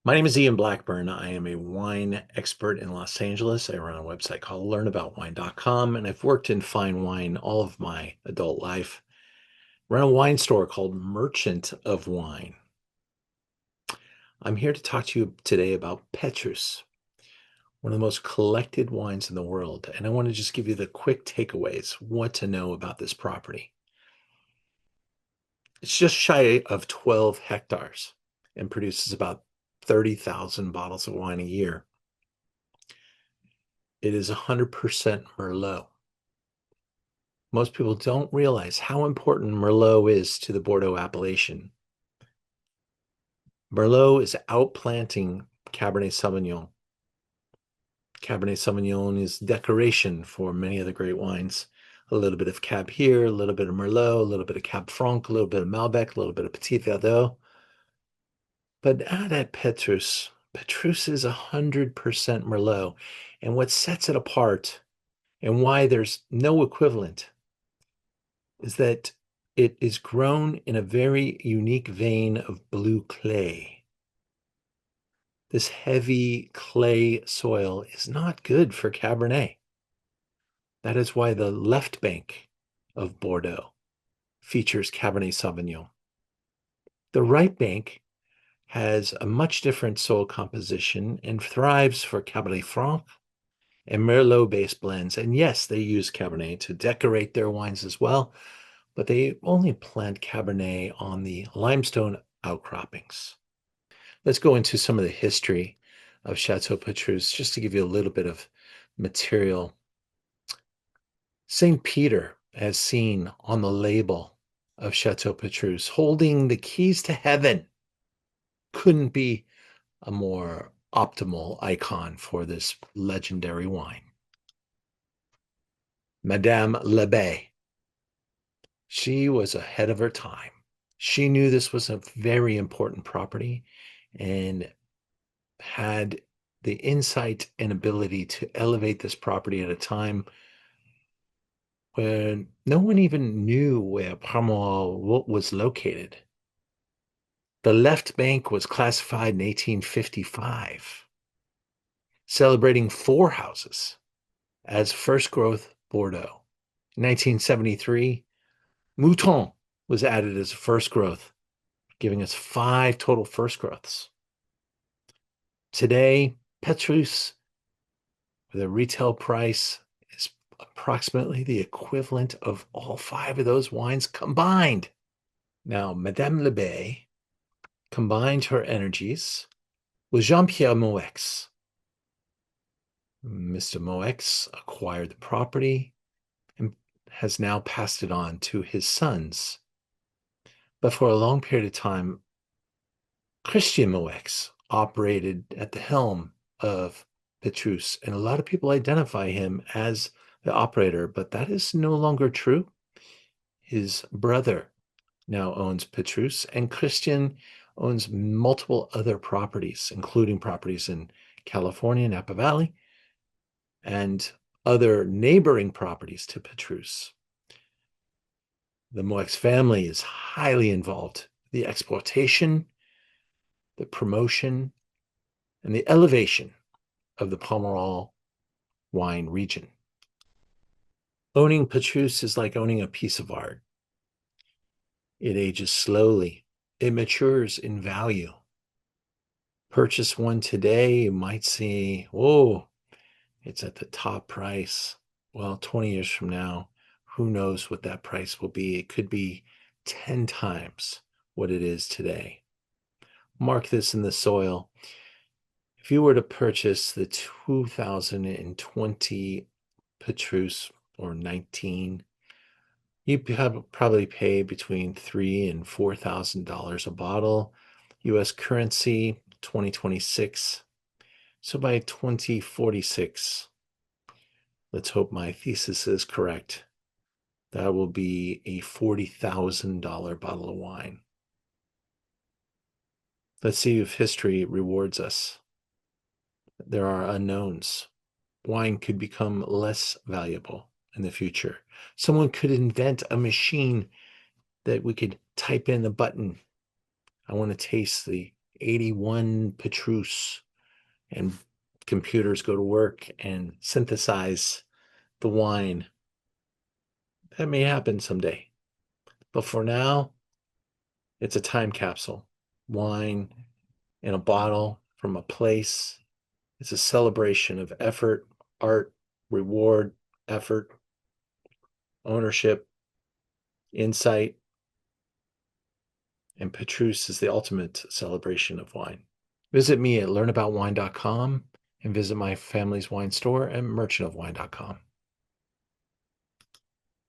My name is Ian Blackburn. I am a wine expert in Los Angeles. I run a website called learnaboutwine.com, and I've worked in fine wine all of my adult life. Run a wine store called Merchant of Wine. I'm here to talk to you today about Petrus, one of the most collected wines in the world. And I want to just give you the quick takeaways, what to know about this property. It's just shy of 12 hectares and produces about 30,000 bottles of wine a year. It is 100% Merlot. Most people don't realize how important Merlot is to the Bordeaux appellation. Merlot is outplanting Cabernet Sauvignon. Cabernet Sauvignon is decoration for many of the great wines. A little bit of Cab here, a little bit of Merlot, a little bit of Cab Franc, a little bit of Malbec, a little bit of Petit Verdot. But out at Petrus, Petrus is 100% Merlot. And what sets it apart and why there's no equivalent is that it is grown in a very unique vein of blue clay. This heavy clay soil is not good for Cabernet. That is why the left bank of Bordeaux features Cabernet Sauvignon. The right bank has a much different soil composition and thrives for Cabernet Franc and Merlot-based blends. And yes, they use Cabernet to decorate their wines as well, but they only plant Cabernet on the limestone outcroppings. Let's go into some of the history of Chateau Petrus just to give you a little bit of material. St. Peter, as seen on the label of Chateau Petrus, holding the keys to heaven, couldn't be a more optimal icon for this legendary wine. Madame Lebay, she was ahead of her time. She knew this was a very important property and had the insight and ability to elevate this property at a time when no one even knew where Pomerol was located. The left bank was classified in 1855, celebrating four houses as first growth Bordeaux. In 1973, Mouton was added as a first growth, giving us five total first growths. Today, Petrus, with a retail price, is approximately the equivalent of all five of those wines combined. Now, Madame Lebay combined her energies with Jean-Pierre Moex. Mr. Moex acquired the property and has now passed it on to his sons. But for a long period of time, Christian Moex operated at the helm of Petrus, and a lot of people identify him as the operator, but that is no longer true. His brother now owns Petrus, and Christian owns multiple other properties, including properties in California, Napa Valley, and other neighboring properties to Petrus. The Moex family is highly involved in the exploitation, the promotion, and the elevation of the Pomerol wine region. Owning Petrus is like owning a piece of art. It ages slowly. It matures in value. Purchase one today, you might see, oh, it's at the top price. Well, 20 years from now, who knows what that price will be? It could be 10 times what it is today. Mark this in the soil. If you were to purchase the 2020 Petrus or 19, you probably pay between $3,000 and $4,000 a bottle. US currency, 2026. So by 2046, let's hope my thesis is correct, that will be a $40,000 bottle of wine. Let's see if history rewards us. There are unknowns. Wine could become less valuable in the future. Someone could invent a machine that we could type in the button. I want to taste the 81 Petrus, and computers go to work and synthesize the wine. That may happen someday. But for now, it's a time capsule. Wine in a bottle from a place. It's a celebration of effort, art, reward, effort, ownership, insight. And Petrus is the ultimate celebration of wine. Visit me at learnaboutwine.com and visit my family's wine store at merchantofwine.com.